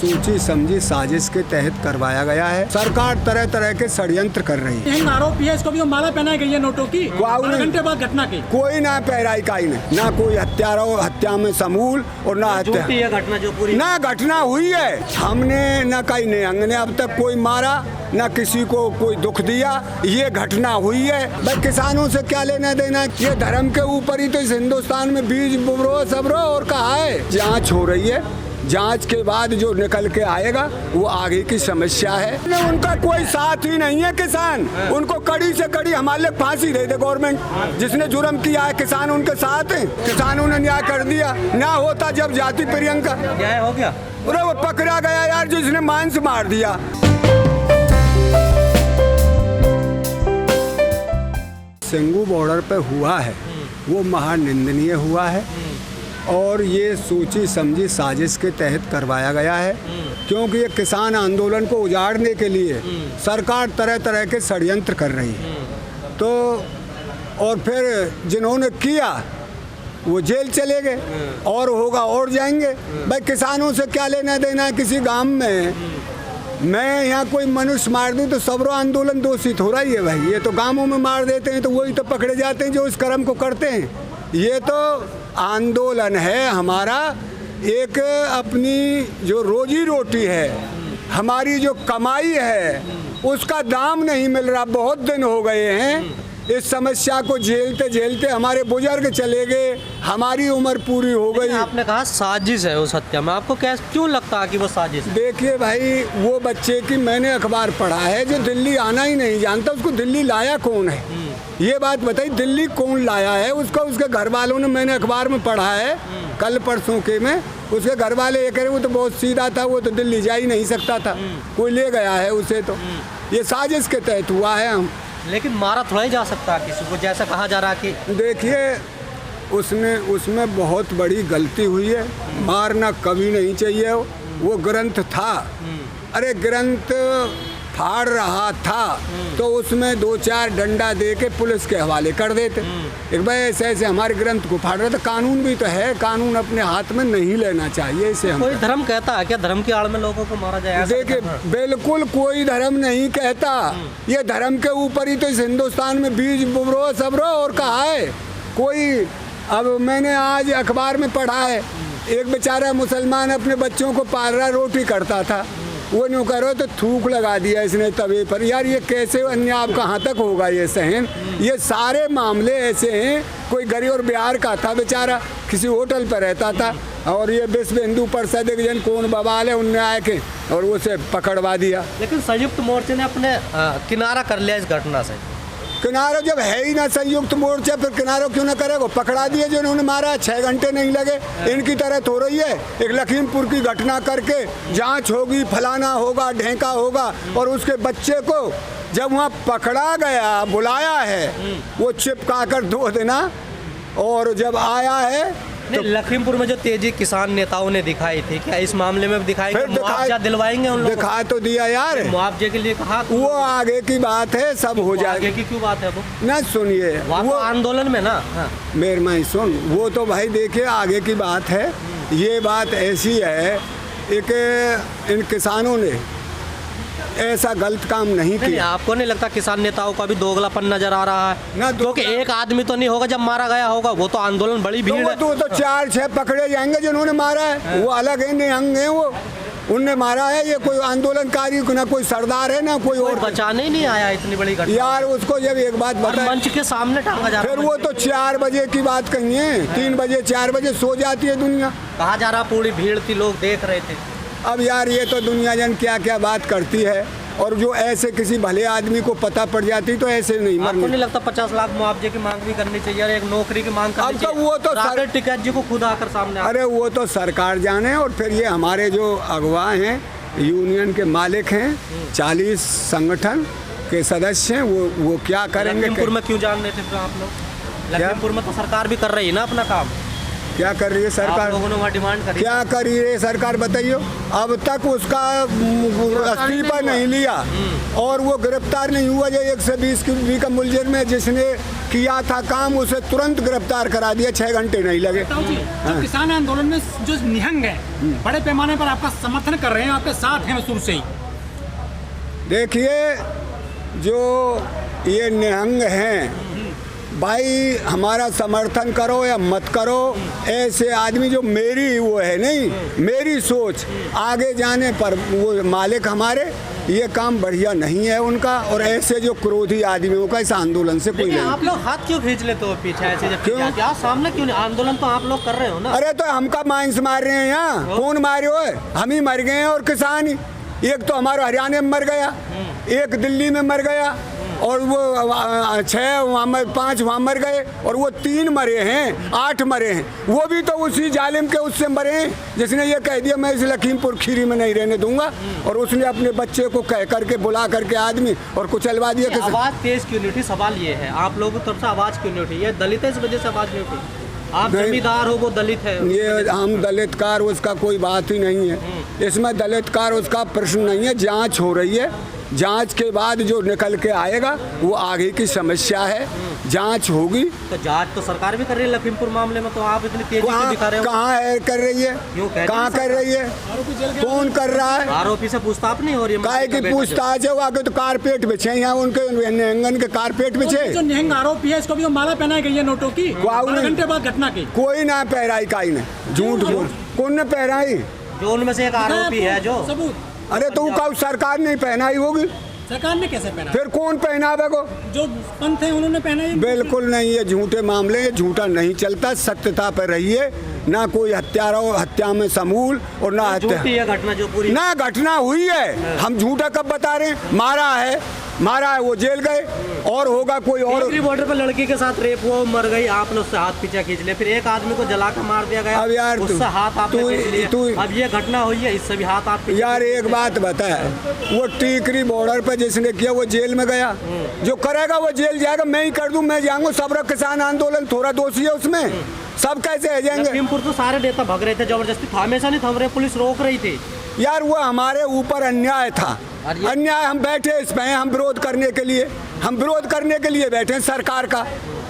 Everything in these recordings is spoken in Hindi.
सोची समझी साजिश के तहत करवाया गया है। सरकार तरह तरह के षड्यंत्र कर रही है। आरोपी है, इसको भी माला पहनाई गई है नोटों की 12 घंटे बाद घटना की। कोई ना पहराई का ही नहीं, ना कोई हत्या में समूल और ना हत्या घटना जो पूरी ना घटना हुई है। हमने न कहीं ने अंग ने अब तक कोई मारा, न किसी को कोई दुख दिया। ये घटना हुई है। भाई किसानों से क्या लेना देना, ये धर्म के ऊपर ही तो इस हिंदुस्तान में बीज बुरो सबरो और कहा है। जांच हो रही है, जांच के बाद जो निकल के आएगा वो आगे की समस्या है। उनका कोई साथ ही नहीं है किसान, उनको कड़ी से कड़ी हमारे लिए फांसी दे दे गवर्नमेंट। जिसने जुर्म किया है किसान उनके साथ है। किसानों ने न्याय कर दिया। ना होता जब जाति प्रियंका न्याय हो गया, अरे वो पकड़ा गया यार जिसने मांस मार दिया। सिंगू बॉर्डर पे हुआ है वो महानिंदनीय हुआ है और ये सोची समझी साजिश के तहत करवाया गया है, क्योंकि ये किसान आंदोलन को उजाड़ने के लिए सरकार तरह तरह के षड्यंत्र कर रही है। तो और फिर जिन्होंने किया वो जेल चले गए और होगा और जाएंगे। भाई किसानों से क्या लेना देना है। किसी गांव में मैं यहाँ कोई मनुष्य मार दूँ तो सबरो आंदोलन दोषित हो रही है। भाई ये तो गांवों में मार देते हैं तो वही तो पकड़े जाते हैं जो इस कर्म को करते हैं। ये तो आंदोलन है हमारा, एक अपनी जो रोजी रोटी है, हमारी जो कमाई है उसका दाम नहीं मिल रहा। बहुत दिन हो गए हैं इस समस्या को झेलते झेलते हमारे बुजुर्ग चले गए, हमारी उम्र पूरी हो गई। आपने कहा साजिश है उस हत्या में, आपको क्या क्यों लगता है कि वो साजिश है? देखिए भाई, वो बच्चे की मैंने अखबार पढ़ा है जो दिल्ली आना ही नहीं जानता, उसको दिल्ली लाया कौन है ये बात बताइए। दिल्ली कौन लाया है उसको? उसके घर वालों ने, मैंने अखबार में पढ़ा है कल परसों के में, उसके घर वाले ये कह रहे वो तो बहुत सीधा था, वो तो दिल्ली जा ही नहीं सकता था, कोई ले गया है उसे। तो ये साजिश के तहत हुआ है। हम लेकिन मारा थोड़ा ही जा सकता है किसी को, जैसा कहा जा रहा है कि देखिए उसमें बहुत बड़ी गलती हुई है। मारना कभी नहीं चाहिए। वो ग्रंथ था, अरे ग्रंथ फाड़ रहा था तो उसमें 2-4 डंडा दे के पुलिस के हवाले कर देते। एक भाई ऐसे ऐसे हमारे ग्रंथ को फाड़ रहा था। कानून भी तो है, कानून अपने हाथ में नहीं लेना चाहिए इसे। हम कोई धर्म कहता है क्या धर्म की आड़ में लोगों को मारा जाए? देखिए बिल्कुल कोई धर्म नहीं कहता। ये धर्म के ऊपर ही तो इस हिंदुस्तान में बीज बुरो सबरो और कहा है कोई। अब मैंने आज अखबार में पढ़ा है, एक बेचारा मुसलमान अपने बच्चों को पाल रहा, रोटी करता था, वो न्यू करो तो थूक लगा दिया इसने तवे पर। यार ये कैसे अन्याय कहाँ तक होगा ये सहन? ये सारे मामले ऐसे हैं। कोई गरीब और बिहार का था बेचारा, किसी होटल पर रहता था और ये विश्व हिंदू परिषद एक जन कौन बवाल है, उनने आए के और उसे पकड़वा दिया। लेकिन संयुक्त मोर्चे ने अपने किनारा कर लिया इस घटना से। किनारा जब है ही ना संयुक्त मोर्चा, फिर किनारा क्यों ना करेगा? पकड़ा दिए जिन्होंने मारा, 6 घंटे नहीं लगे। इनकी तरह हो रही है। एक लखीमपुर की घटना करके जांच होगी, फलाना होगा, ढेंका होगा, और उसके बच्चे को जब वहाँ पकड़ा गया, बुलाया है, वो चिपका कर 2 देना, और जब आया है तो लखीमपुर में जो तेजी किसान नेताओं ने दिखाई थी, क्या इस मामले में दिखाएंगे? मुआवजा दिलवाएंगे उन लोगों को? दिखा तो दिया यार, मुआवजे के लिए कहा। वो आगे की बात है, सब हो जाएगा। आगे की क्यों बात है वो? ना सुनिए, वो आंदोलन में ना। हाँ। मेरे माई सुन, वो तो भाई देखिए आगे की बात है। ये बात ऐसी है, एक इन किसानों ने ऐसा गलत काम नहीं किया। आपको नहीं लगता किसान नेताओं का भी दोगलापन नजर आ रहा है? ना क्योंकि एक आदमी तो नहीं होगा जब मारा गया होगा, वो तो आंदोलन बड़ी भीड़ है। तो 4-6 पकड़े जाएंगे जिन्होंने मारा है, वो अलग है, निहंग है, वो उनने मारा है। ये कोई आंदोलनकारी ना कोई सरदार है ना कोई और बचाने ही नहीं आया इतनी बड़ी घटना। यार उसको जब एक बात बता, मंच के सामने टांगा जा रहा है। फिर वो तो 4 बजे की बात कही है, 3 बजे 4 बजे सो जाती है दुनिया। कहा जा रहा पूरी भीड़ थी, लोग देख रहे थे। अब यार ये तो दुनिया जन क्या क्या बात करती है, और जो ऐसे किसी भले आदमी को पता पड़ जाती तो ऐसे नहीं मरने। आपको नहीं लगता 50 लाख मुआवजे की मांग भी करनी चाहिए और एक नौकरी की मांग करनी चाहिए? अब तो वो तो टिकैत जी को खुद आकर सामने। अरे वो तो सरकार जाने, और फिर ये हमारे जो अगवा हैं, यूनियन के मालिक हैं, 40 संगठन के सदस्य हैं, वो क्या करेंगे? लखीमपुर में क्यों जान रहे थे आप लोग? लखीमपुर में तो सरकार भी कर रही है ना अपना काम। क्या कर रही है आप सरकार? लोगों ने वहाँ डिमांड करी? क्या कर रही है सरकार बताइए? अब तक उसका इस्तीफा नहीं लिया और वो गिरफ्तार नहीं हुआ। जो 120 की का मुलजिम में जिसने किया था काम, उसे तुरंत गिरफ्तार करा दिया, 6 घंटे नहीं लगे। ताऊ जी, जो किसान आंदोलन में जो निहंग है बड़े पैमाने पर आपका समर्थन कर रहे हैं, आपके साथ हैं शुरू से ही। देखिए, जो ये निहंग हैं भाई, हमारा समर्थन करो या मत करो, ऐसे आदमी जो मेरी वो है नहीं, मेरी सोच आगे जाने पर वो मालिक हमारे, ये काम बढ़िया नहीं है उनका। और ऐसे जो क्रोधी आदमियों का इस आंदोलन से कोई लेकिन नहीं। आप लोग हाथ क्यों खींच लेते हो पीछे ऐसे? जब क्यों? क्या सामने क्यों नहीं? आंदोलन तो आप लोग कर रहे हो ना। अरे तो हमका माइंस मार रहे हैं यहाँ, कौन मारे हो? हम ही मर गए हैं और किसान ही। एक तो हमारा हरियाणा में मर गया, एक दिल्ली में मर गया, और वो 6 वहाँ 5 वहाँ मर गए, और वो 3 मरे हैं, 8 मरे हैं। वो भी तो उसी जालिम के उससे मरे हैं जिसने ये कह दिया मैं इस लखीमपुर खीरी में नहीं रहने दूंगा, और उसने अपने बच्चे को कह करके बुला करके आदमी और कुचलवा दिया। आवाज तेज क्यों नहीं उठी? सवाल ये है, आप लोगों की तरफ से आवाज क्यों नहीं उठी? ये दलित है, इस वजह से आवाज नहीं उठी? आप जमींदार हो, वो दलित है। ये हम दलितकार, उसका कोई बात ही नहीं है इसमें। दलितकार उसका प्रश्न नहीं है। जांच हो रही है, जांच के बाद जो निकल के आएगा वो आगे की समस्या है, जांच होगी। तो जांच तो सरकार भी कर रही है लखीमपुर मामले में, तो आप इतनी तेजी क्यों दिखा रहे हो? कहाँ है कर रही है? कहाँ कर रही है? कौन कर रहा है? आरोपी से पूछताछ नहीं हो रही है? काहे की पूछताछ है? वो आगे तो कारपेट बिछे यहाँ, उनके निहंगन के कारपेट बिछे। जो निहंग आरोपी है, इसको भी तो माला पहनाई गई है नोटों की 12 घंटे बाद घटना की। कोई ना पहराई, काई ने झूठ बोल, कौन ने पहराई? जो उनमें से एक आरोपी है जो सबूत। अरे तो वो सरकार ने पहनाई होगी, सरकार ने कैसे पहना? फिर कौन पहनावे को? जो पंथ है उन्होंने पहनाई। बिल्कुल नहीं, ये झूठे मामले, ये झूठा नहीं चलता। सत्यता पर रहिए, ना कोई हत्या में समूल और ना हत्या। झूठी है घटना जो पूरी ना घटना हुई है, हम झूठा कब बता रहे हैं? मारा है वो जेल गए, और होगा कोई और। बॉर्डर पर लड़की के साथ रेप हुआ, मर गई, आपने उससे हाथ पीछे खींच लिया, फिर एक आदमी को जला कर मार दिया गया। अब यार उससे हाथ आपने खींच लिया। अब ये घटना हुई है, इससे भी हाथ आप यार एक बात बता, वो टीकरी बॉर्डर पर जिसने किया वो जेल में गया, जो करेगा वो जेल जाएगा। मैं ही कर दूं, मैं जाऊंगा। सब किसान आंदोलन थोड़ा दोषी है उसमें, सब कैसे है जाएंगे? लखीमपुर तो सारे नेता भग रहे थे जबरदस्ती, हमेशा नहीं थम रहे, पुलिस रोक रही थी। यार वो हमारे ऊपर अन्याय था, अन्याय। हम बैठे इस पे, हम विरोध करने के लिए, हम विरोध करने के लिए बैठे हैं सरकार का।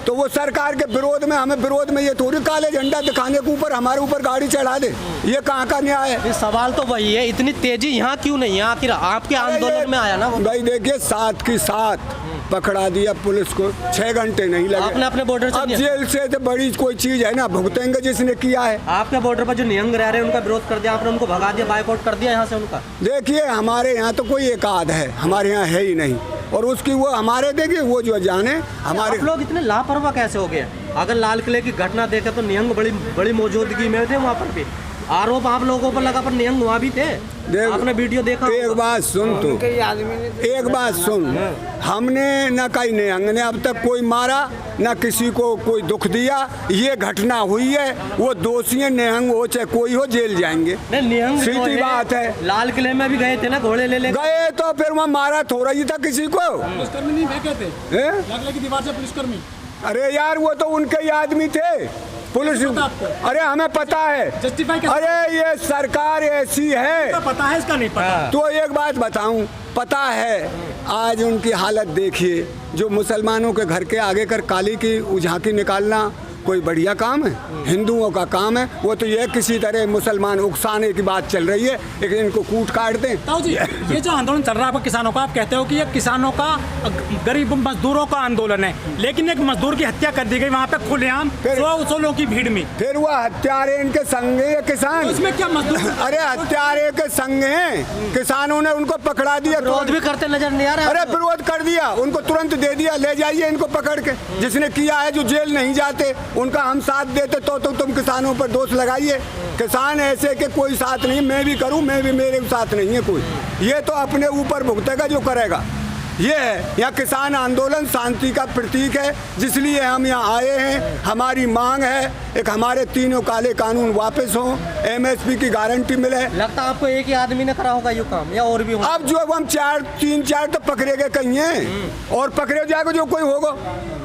तो वो सरकार के विरोध में, हमें विरोध में ये थोड़ी काले झंडा दिखाने के ऊपर हमारे ऊपर गाड़ी चढ़ा दे, ये कहाँ का न्याय है? सवाल तो वही है, इतनी तेजी यहाँ क्यों नहीं है? आखिर आपके आंदोलन में आया ना वो। भाई देखिए, 7 की 7 पकड़ा दिया पुलिस को, 6 घंटे नहीं लगे। आपने अपने बॉर्डर से अब जेल से तो बड़ी कोई चीज है ना, भुगतेंगे जिसने किया है। आपके बॉर्डर पर जो निहंग रह रहे हैं उनका विरोध कर दिया आपने, उनको भगा दिया, बाइकआउट कर दिया यहाँ से उनका। देखिए हमारे यहाँ तो कोई एक आध है, हमारे यहाँ है ही नहीं, और उसकी वो हमारे देखिए वो जो जाने हमारे। आप लोग इतने लापरवाह कैसे हो गए? अगर लाल किले की घटना देखे तो निहंग बड़ी मौजूदगी में थे वहाँ पर भी। आरोप आप लोगों पर लगा, पर निहंग वहाँ भी थे। आपने वीडियो देखा? एक बात सुन, तू एक बात सुन, हमने न कहीं निहंग ने अब तक कोई मारा, न किसी को कोई दुख दिया। ये घटना हुई है, वो दोषी है, निहंग हो चाहे कोई हो, जेल जाएंगे। निहंग सीधी बात है। लाल किले में भी गए थे ना, घोड़े ले गए, तो फिर वहाँ मारा थोड़ा ही था किसी को। पुलिसकर्मी नहीं फेंके थे लाल की दीवार से पुलिसकर्मी। अरे यार वो तो उनके ही आदमी थे, पुलिस। अरे हमें पता है, जस्टिफाई। अरे ये सरकार ऐसी है, पता है, इसका नहीं पता। तो एक बात बताऊं, पता है आज उनकी हालत देखिए। जो मुसलमानों के घर के आगे कर काली की झांकी निकालना कोई बढ़िया काम है? हिंदुओं का काम है वो। तो ये किसी तरह मुसलमान उकसाने की बात चल रही है, लेकिन इनको कूट काट दें। ताऊ जी, ये जो आंदोलन चल रहा है आपका किसानों का, आप कहते हो कि ये किसानों का, गरीब मजदूरों का आंदोलन है, लेकिन एक मजदूर की हत्या कर दी गई वहाँ पे खुलेआम 100 लोगों की भीड़ में। फिर वो हत्यारे इनके संग है किसान। तो इसमें क्या मजदूर? अरे हत्यारे के संग हैं किसानों ने, उनको पकड़ा दिया। विरोध भी करते नजर नहीं आ रहा? अरे विरोध कर दिया, उनको तुरंत दे दिया, ले जाइए इनको पकड़ के। जिसने किया है, जो जेल नहीं जाते उनका हम साथ देते, तो तुम किसानों पर दोष लगाइए। किसान ऐसे के कोई साथ नहीं, मैं भी करूं, मैं भी, मेरे साथ नहीं है कोई। ये तो अपने ऊपर भुगतेगा जो करेगा। ये है, यहाँ किसान आंदोलन शांति का प्रतीक है, जिसलिए हम यहाँ आए हैं। हमारी मांग है एक हमारे तीनों काले कानून वापस हों, MSP की गारंटी मिले। लगता आपको एक ही आदमी ने करा होगा ये काम, या और भी होगा? अब जो हम 3-4 तो पकड़े गए कहीं हैं, और पकड़े जाएगा जो कोई होगा।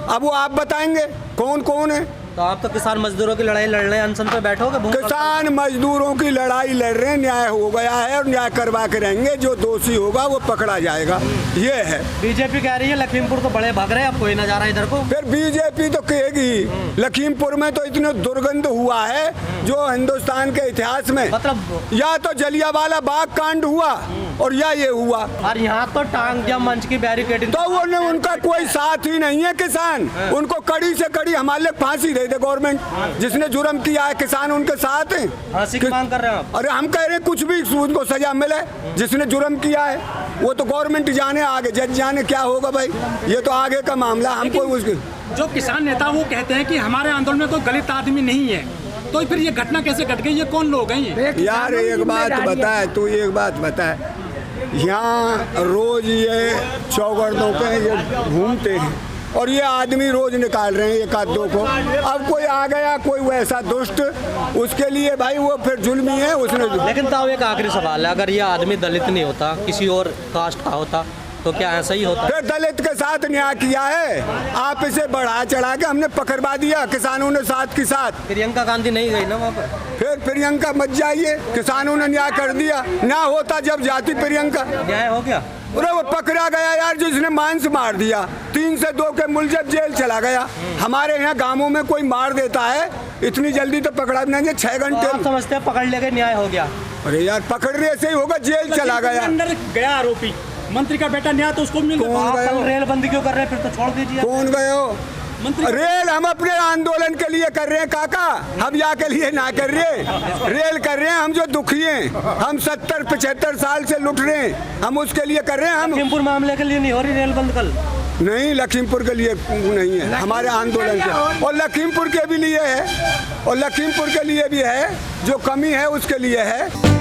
अब वो आप बताएंगे कौन कौन है। तो आप तो किसान मजदूरों की लड़ाई लड़ रहे हैं, अनशन पे बैठोगे? भूख हड़ताल? किसान मजदूरों की लड़ाई लड़ रहे हैं, न्याय हो गया है और न्याय करवा के रहेंगे, जो दोषी होगा वो पकड़ा जाएगा, ये है। बीजेपी कह रही है लखीमपुर तो बड़े भाग रहे हैं, अब कोई ना जा रहा इधर को। फिर बीजेपी तो कहेगी, लखीमपुर में तो इतने दुर्गंध हुआ है जो हिंदुस्तान के इतिहास में, मतलब या तो जलियांवाला बाग कांड हुआ और या ये हुआ, और यहाँ तो टांग जम मंच की बैरिकेडिंग, तो उनका कोई साथ ही नहीं है। किसान उनको कड़ी से कड़ी हमारे फांसी दे दे गवर्नमेंट, जिसने जुर्म किया है, किसान उनके साथ हैं। फांसी की मांग कर रहे हैं आप? अरे हम कह रहे हैं कुछ भी उनको सजा मिले, जिसने जुर्म किया है वो तो गवर्नमेंट जाने, आगे जज जाने क्या होगा भाई, ये तो आगे का मामला, हमको उसके। जो किसान नेता वो कहते हैं कि हमारे आंदोलन में कोई गलत आदमी नहीं है, तो फिर ये घटना कैसे घट गई? ये कौन लोग हैं ये? यार एक बात बता, तू एक बात बता, यहाँ रोज ये चौगर्दों पे ये घूमते हैं और ये आदमी रोज निकाल रहे हैं एक आध दो को। अब कोई आ गया कोई वैसा दुष्ट, उसके लिए भाई वो फिर जुल्मी है उसने। लेकिन ताऊ एक आखिरी सवाल है, अगर ये आदमी दलित नहीं होता, किसी और कास्ट का होता, तो क्या ऐसा ही होता? फिर दलित के साथ न्याय किया है, आप इसे बढ़ा चढ़ा के हमने पकड़वा दिया किसानों ने साथ के साथ। प्रियंका गांधी नहीं गई ना वहाँ पर? फिर प्रियंका मत जाइए, किसानों ने न्याय कर दिया, ना होता जब जाती प्रियंका। न्याय हो गया? अरे वो पकड़ा गया यार, जिसने मांस मार दिया, 3 से 2 के मुलजिम जेल चला गया। हमारे यहाँ गांवों में कोई मार देता है इतनी जल्दी तो पकड़ा नहीं, 6 घंटे। आप समझते हैं पकड़ ले गए न्याय हो गया? अरे यार पकड़ने से ही होगा, जेल चला गया। अंदर गया आरोपी, मंत्री का बेटा न्याय तो उसको मिल गया। कौन गया? आप रेल बंदी क्यों कर रहे हैं? फिर तो छोड़ दीजिए। कौन गए हो? रेल हम अपने आंदोलन के लिए कर रहे हैं काका, हम या के लिए ना कर रहे, रेल कर रहे हैं हम जो दुखी हैं, हम 70-75 साल से लुट रहे हैं, हम उसके लिए कर रहे हैं। हम लखीमपुर मामले के लिए नहीं हो रही रेल बंद कल? नहीं, लखीमपुर के लिए नहीं है, हमारे आंदोलन के, और लखीमपुर के भी लिए है, और लखीमपुर के लिए भी है, जो कमी है उसके लिए है।